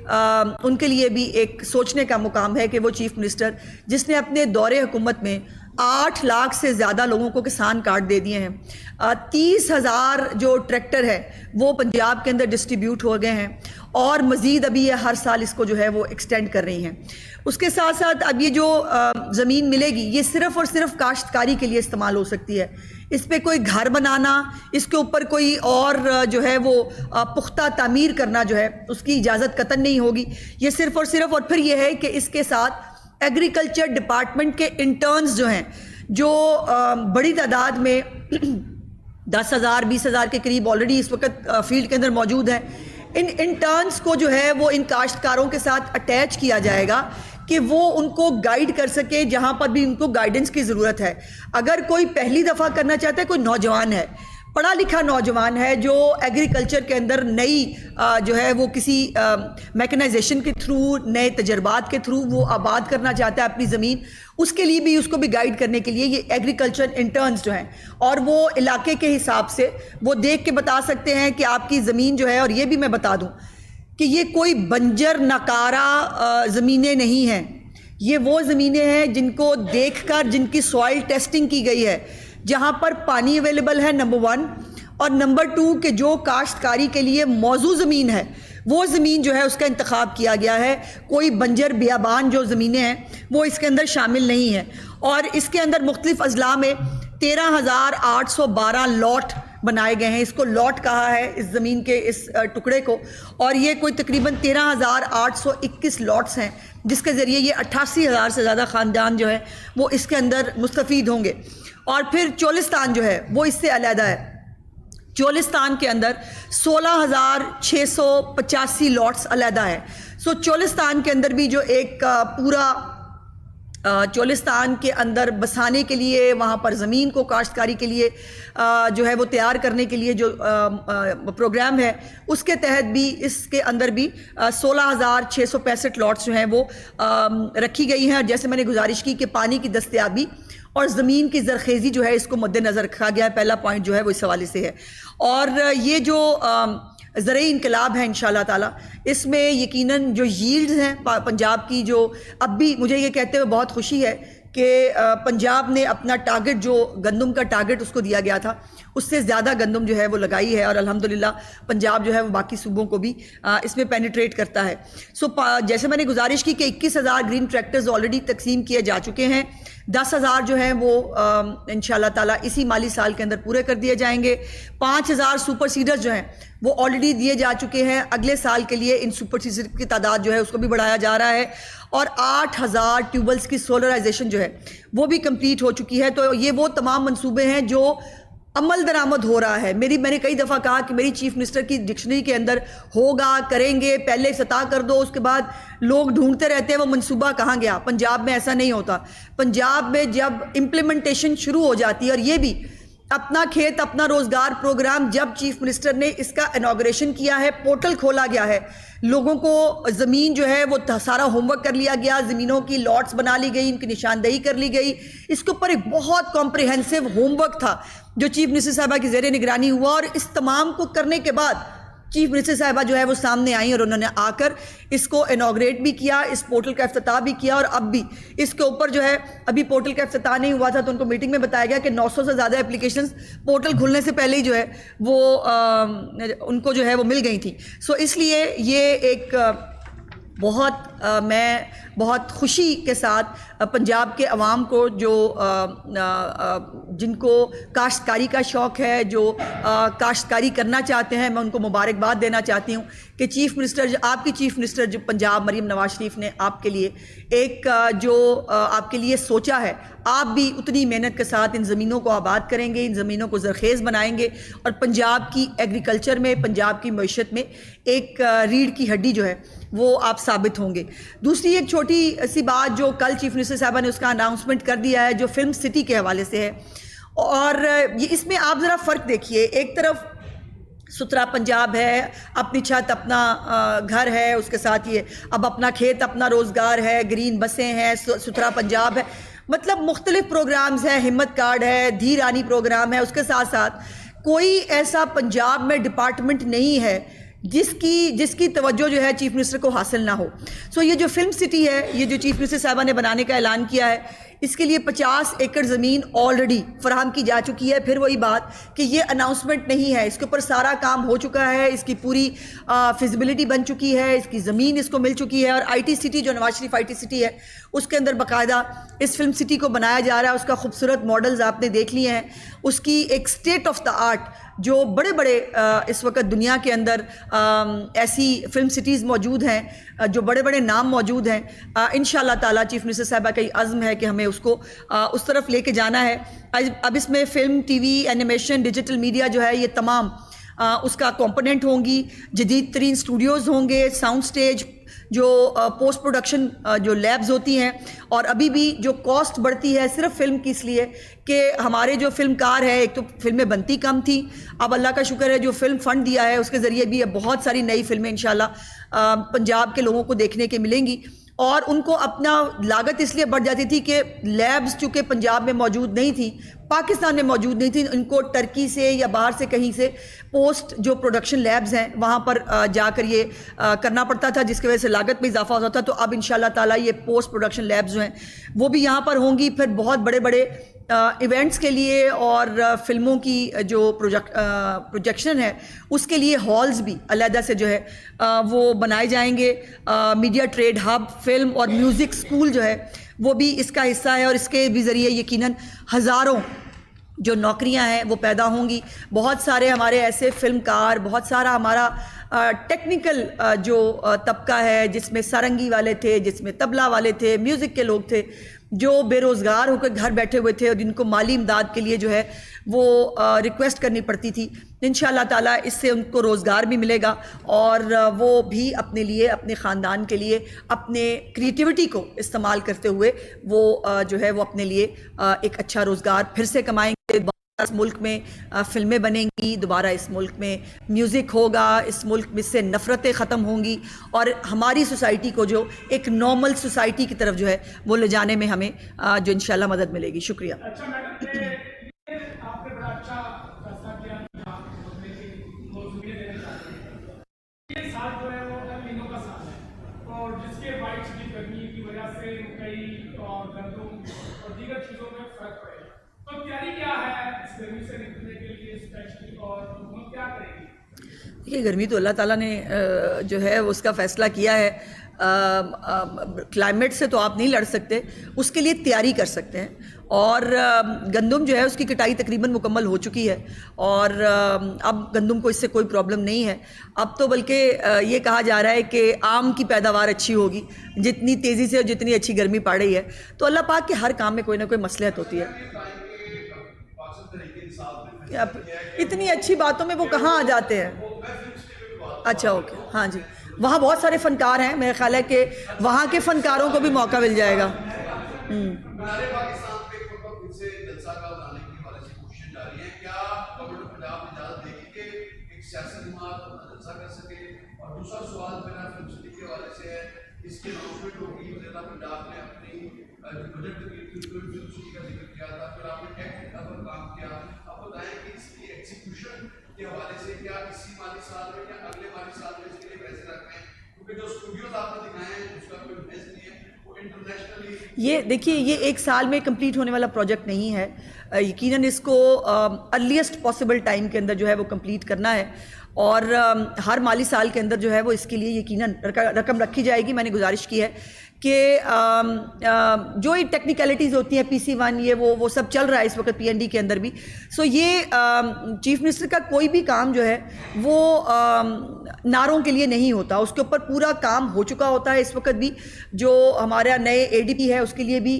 ان کے لیے بھی ایک سوچنے کا مقام ہے کہ وہ چیف منسٹر جس نے اپنے دور حکومت میں 8 لاکھ سے زیادہ لوگوں کو کسان کارڈ دے دیے ہیں، 30,000 جو ٹریکٹر ہے وہ پنجاب کے اندر ڈسٹریبیوٹ ہو گئے ہیں، اور مزید ابھی یہ ہر سال اس کو جو ہے وہ ایکسٹینڈ کر رہی ہیں۔ اس کے ساتھ ساتھ اب یہ جو زمین ملے گی یہ صرف اور صرف کاشتکاری کے لیے استعمال ہو سکتی ہے، اس پہ کوئی گھر بنانا، اس کے اوپر کوئی اور جو ہے وہ پختہ تعمیر کرنا جو ہے اس کی اجازت قطعاً نہیں ہوگی۔ یہ صرف اور صرف، اور پھر یہ ہے کہ اس کے ساتھ ایگریکلچر ڈپارٹمنٹ کے انٹرنز جو ہیں، جو بڑی تعداد میں 10,000 20,000 کے قریب آلریڈی اس وقت فیلڈ کے اندر موجود ہیں، ان انٹرنز کو جو ہے وہ ان کاشتکاروں کے ساتھ اٹیچ کیا جائے گا کہ وہ ان کو گائیڈ کر سکے جہاں پر بھی ان کو گائیڈنس کی ضرورت ہے۔ اگر کوئی پہلی دفعہ کرنا چاہتا ہے، کوئی نوجوان ہے، پڑھا لکھا نوجوان ہے جو ایگریکلچر کے اندر نئی جو ہے وہ کسی میکنائزیشن کے تھرو، نئے تجربات کے تھرو وہ آباد کرنا چاہتا ہے اپنی زمین، اس کے لیے بھی، اس کو بھی گائیڈ کرنے کے لیے یہ ایگریکلچر انٹرنز جو ہیں، اور وہ علاقے کے حساب سے وہ دیکھ کے بتا سکتے ہیں کہ آپ کی زمین جو ہے، اور یہ بھی میں بتا دوں کہ یہ کوئی بنجر ناکارہ زمینیں نہیں ہیں، یہ وہ زمینیں ہیں جن کو دیکھ کر، جن کی سوائل ٹیسٹنگ کی گئی ہے، جہاں پر پانی اویلیبل ہے نمبر 1، اور نمبر 2 کہ جو کاشتکاری کے لیے موزوں زمین ہے وہ زمین جو ہے اس کا انتخاب کیا گیا ہے۔ کوئی بنجر بیابان جو زمینیں ہیں وہ اس کے اندر شامل نہیں ہیں، اور اس کے اندر مختلف اضلاع میں 13,812 لاٹ بنائے گئے ہیں۔ اس کو لاٹ کہا ہے اس زمین کے اس ٹکڑے کو، اور یہ کوئی تقریباً 13,821 لاٹس ہیں جس کے ذریعے یہ 88,000 سے زیادہ خاندان جو ہے وہ اس کے اندر مستفید ہوں گے۔ اور پھر چولستان جو ہے وہ اس سے علیحدہ ہے، چولستان کے اندر 16,685 لاٹس علیحدہ ہے۔ سو چولستان کے اندر بھی جو ایک پورا چولستان کے اندر بسانے کے لیے، وہاں پر زمین کو کاشتکاری کے لیے جو ہے وہ تیار کرنے کے لیے جو پروگرام ہے، اس کے تحت بھی اس کے اندر بھی 16,665 لاٹس جو ہیں وہ رکھی گئی ہیں۔ جیسے میں نے گزارش کی کہ پانی کی دستیابی اور زمین کی زرخیزی جو ہے اس کو مد نظر رکھا گیا ہے، پہلا پوائنٹ جو ہے وہ اس حوالے سے ہے۔ اور یہ جو زرعی انقلاب ہے انشاءاللہ تعالی، اس میں یقیناً جو ییلڈز ہیں پنجاب کی، جو اب بھی مجھے یہ کہتے ہوئے بہت خوشی ہے کہ پنجاب نے اپنا ٹارگٹ، جو گندم کا ٹارگٹ اس کو دیا گیا تھا، اس سے زیادہ گندم جو ہے وہ لگائی ہے، اور الحمدللہ پنجاب جو ہے وہ باقی صوبوں کو بھی اس میں پینیٹریٹ کرتا ہے۔ سو جیسے میں نے گزارش کی کہ 21,000 گرین ٹریکٹرز آلریڈی تقسیم کیے جا چکے ہیں، 10,000 جو ہیں وہ انشاءاللہ تعالیٰ اسی مالی سال کے اندر پورے کر دیے جائیں گے۔ 5,000 سپر سیڈرز جو ہیں وہ آلریڈی دیے جا چکے ہیں، اگلے سال کے لیے ان سپر سیڈر کی تعداد جو ہے اس کو بھی بڑھایا جا رہا ہے، اور 8,000 ٹیوبلز کی سولرائزیشن جو ہے وہ بھی کمپلیٹ ہو چکی ہے۔ تو یہ وہ تمام منصوبے ہیں جو عمل درآمد ہو رہا ہے۔ میں نے کئی دفعہ کہا کہ میری چیف منسٹر کی ڈکشنری کے اندر ہوگا، کریں گے، پہلے سطح کر دو، اس کے بعد لوگ ڈھونڈتے رہتے ہیں وہ منصوبہ کہاں گیا۔ پنجاب میں ایسا نہیں ہوتا۔ پنجاب میں جب امپلیمنٹیشن شروع ہو جاتی ہے، اور یہ بھی اپنا کھیت اپنا روزگار پروگرام جب چیف منسٹر نے اس کا انوگریشن کیا ہے، پورٹل کھولا گیا ہے، لوگوں کو زمین جو ہے وہ سارا ہوم ورک کر لیا گیا، زمینوں کی لاٹس بنا لی گئی، ان کی نشاندہی کر لی گئی، اس کے اوپر ایک بہت کمپریہنسو ہوم ورک تھا جو چیف منسٹر صاحبہ کی زیر نگرانی ہوا، اور اس تمام کو کرنے کے بعد چیف منسٹر صاحبہ جو ہے وہ سامنے آئیں اور انہوں نے آ کر اس کو انوگریٹ بھی کیا، اس پورٹل کا افتتاح بھی کیا، اور اب بھی اس کے اوپر جو ہے ابھی پورٹل کا افتتاح نہیں ہوا تھا تو ان کو میٹنگ میں بتایا گیا کہ 900 سے زیادہ اپلیکیشنز پورٹل کھلنے سے پہلے ہی جو ہے وہ ان کو جو ہے وہ مل گئی تھیں۔ سو اس لیے یہ ایک میں بہت خوشی کے ساتھ پنجاب کے عوام کو، جو جن کو کاشتکاری کا شوق ہے، جو کاشتکاری کرنا چاہتے ہیں، میں ان کو مبارکباد دینا چاہتی ہوں کہ چیف منسٹر، آپ کی چیف منسٹر جو پنجاب مریم نواز شریف نے آپ کے لیے ایک جو آپ کے لیے سوچا ہے، آپ بھی اتنی محنت کے ساتھ ان زمینوں کو آباد کریں گے، ان زمینوں کو زرخیز بنائیں گے، اور پنجاب کی ایگریکلچر میں، پنجاب کی معیشت میں ایک ریڑھ کی ہڈی جو ہے وہ آپ ثابت ہوں گے۔ دوسری ایک چھوٹی سی بات جو کل چیف منسٹر صاحبہ نے اس کا اناؤنسمنٹ کر دیا ہے، جو فلم سٹی کے حوالے سے ہے، اور یہ اس میں آپ ذرا فرق دیکھیے، ایک طرف ستھرا پنجاب ہے، اپنی چھت اپنا گھر ہے، اس کے ساتھ یہ اب اپنا کھیت اپنا روزگار ہے، گرین بسیں ہیں، ستھرا پنجاب ہے، مطلب مختلف پروگرامز ہیں، ہمت کارڈ ہے، دھی رانی پروگرام ہے، اس کے ساتھ ساتھ کوئی ایسا پنجاب میں ڈپارٹمنٹ نہیں ہے جس کی توجہ جو ہے چیف منسٹر کو حاصل نہ ہو. سو یہ جو فلم سٹی ہے، یہ جو چیف منسٹر صاحبہ نے بنانے کا اعلان کیا ہے، اس کے لیے 50 ایکڑ زمین آلریڈی فراہم کی جا چکی ہے. پھر وہی بات کہ یہ اناؤنسمنٹ نہیں ہے، اس کے اوپر سارا کام ہو چکا ہے، اس کی پوری فیزیبلٹی بن چکی ہے، اس کی زمین اس کو مل چکی ہے. اور آئی ٹی سٹی جو Nawaz Sharif I T city ہے، اس کے اندر باقاعدہ اس فلم سٹی کو بنایا جا رہا ہے. اس کا خوبصورت ماڈلز آپ نے دیکھ لیے ہیں. اس کی ایک اسٹیٹ آف دا آرٹ جو بڑے بڑے اس وقت دنیا کے اندر ایسی فلم سٹیز موجود ہیں، جو بڑے بڑے نام موجود ہیں. انشاءاللہ تعالیٰ چیف منسٹر صاحبہ کا یہ عزم ہے کہ ہمیں اس کو اس طرف لے کے جانا ہے. اب اس میں film, T V, animation, digital media جو ہے، یہ تمام اس کا کمپوننٹ ہوں گی. جدید ترین اسٹوڈیوز ہوں گے، ساؤنڈ سٹیج، جو پوسٹ پروڈکشن جو لیبز ہوتی ہیں. اور ابھی بھی جو کاسٹ بڑھتی ہے صرف فلم کی، اس لیے کہ ہمارے جو فلم کار ہیں، ایک تو فلمیں بنتی کم تھی، اب اللہ کا شکر ہے جو فلم فنڈ دیا ہے اس کے ذریعے بھی اب بہت ساری نئی فلمیں انشاءاللہ پنجاب کے لوگوں کو دیکھنے کے ملیں گی. اور ان کو اپنا لاگت اس لیے بڑھ جاتی تھی کہ لیبز چونکہ پنجاب میں موجود نہیں تھی، پاکستان میں موجود نہیں تھی، ان کو ٹرکی سے یا باہر سے کہیں سے پوسٹ جو پروڈکشن لیبز ہیں وہاں پر جا کر یہ کرنا پڑتا تھا، جس کی وجہ سے لاگت میں اضافہ ہوتا تھا. تو اب انشاءاللہ تعالیٰ یہ پوسٹ پروڈکشن لیبز جو ہیں وہ بھی یہاں پر ہوں گی. پھر بہت بڑے بڑے ایونٹس کے لیے اور فلموں کی جو پروجیکشن ہے اس کے لیے ہالز بھی علیحدہ سے جو ہے وہ بنائے جائیں گے. میڈیا ٹریڈ ہب، فلم اور میوزک اسکول جو ہے وہ بھی اس کا حصہ ہے، اور اس کے بھی ذریعے یقیناً ہزاروں جو نوکریاں ہیں وہ پیدا ہوں گی. بہت سارے ہمارے ایسے فلم کار، بہت سارا ہمارا ٹیکنیکل جو طبقہ ہے، جس میں سارنگی والے تھے، جس میں طبلہ والے تھے، میوزک کے لوگ تھے، جو بے روزگار ہو کر گھر بیٹھے ہوئے تھے اور جن کو مالی امداد کے لیے جو ہے وہ ریکویسٹ کرنی پڑتی تھی. انشاءاللہ تعالیٰ اس سے ان کو روزگار بھی ملے گا، اور وہ بھی اپنے لیے، اپنے خاندان کے لیے، اپنے کریٹیوٹی کو استعمال کرتے ہوئے وہ جو ہے وہ اپنے لیے ایک اچھا روزگار پھر سے کمائیں گے. اس ملک میں فلمیں بنیں گی، دوبارہ اس ملک میں میوزک ہوگا، اس ملک میں سے نفرتیں ختم ہوں گی، اور ہماری سوسائٹی کو جو ایک نارمل سوسائٹی کی طرف جو ہے وہ لے جانے میں ہمیں جو انشاءاللہ مدد ملے گی. شکریہ. اچھا میڈم، آپ نے بڑا اچھا فیصلہ کیا، یہ سال جو ہے وہ تینوں کا سال ہے، اور جس کے باعث کی گرمی کی وجہ سے کئی اور گندم اور دیگر چیزوں میں فرق پڑے. تو تیاری کیا ہے اس گرمی سے نکلنے کے لیے اسپیشلی، اور حکومت کیا کرے گی؟ دیکھیے، گرمی تو اللہ تعالیٰ نے جو ہے اس کا فیصلہ کیا ہے. کلائمیٹ سے تو آپ نہیں لڑ سکتے، اس کے لیے تیاری کر سکتے ہیں. اور گندم جو ہے اس کی کٹائی تقریباً مکمل ہو چکی ہے، اور اب گندم کو اس سے کوئی پرابلم نہیں ہے. اب تو بلکہ یہ کہا جا رہا ہے کہ آم کی پیداوار اچھی ہوگی جتنی تیزی سے اور جتنی اچھی گرمی پڑ رہی ہے. تو اللہ پاک کے ہر کام میں کوئی نہ کوئی مصلحت ہوتی ہے. اتنی اچھی باتوں میں وہ کہاں آ جاتے ہیں؟ اچھا، اوکے، ہاں جی، وہاں بہت سارے فنکار ہیں، میرا خیال ہے کہ وہاں کے فنکاروں کو بھی موقع مل جائے گا. یہ دیکھیے، یہ ایک سال میں کمپلیٹ ہونے والا پروجیکٹ نہیں ہے. یقیناً اس کو ارلیسٹ پاسبل ٹائم کے اندر جو ہے وہ کمپلیٹ کرنا ہے، اور ہر مالی سال کے اندر جو ہے وہ اس کے لیے یقیناً رقم رکھی جائے گی. میں نے گزارش کی ہے کہ جو یہ ٹیکنیکلٹیز ہوتی ہیں، PC1 یہ وہ سب چل رہا ہے اس وقت PND کے اندر بھی. سو یہ چیف منسٹر کا کوئی بھی کام جو ہے وہ نعروں کے لیے نہیں ہوتا، اس کے اوپر پورا کام ہو چکا ہوتا ہے. اس وقت بھی جو ہمارا نئے ADP ہے اس کے لیے بھی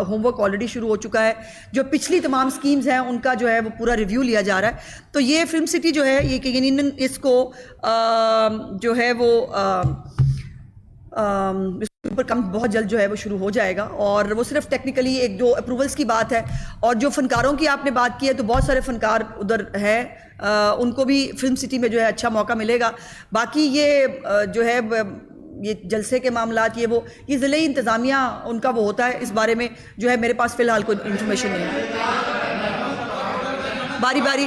ہوم ورک آلریڈی شروع ہو چکا ہے. جو پچھلی تمام سکیمز ہیں ان کا جو ہے وہ پورا ریویو لیا جا رہا ہے. تو یہ فلم سٹی جو ہے یہ یقیناً اس کو جو ہے وہ پر کم بہت جلد جو ہے وہ شروع ہو جائے گا. اور وہ صرف ٹیکنیکلی ایک دو اپروولس کی بات ہے. اور جو فنکاروں کی آپ نے بات کی ہے، تو بہت سارے فنکار ادھر ہیں، ان کو بھی فلم سٹی میں جو ہے اچھا موقع ملے گا. باقی یہ جو ہے یہ جلسے کے معاملات یہ ضلعی انتظامیہ ان کا وہ ہوتا ہے، اس بارے میں جو ہے میرے پاس فی الحال کوئی انفارمیشن نہیں ہے. باری باری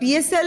PSL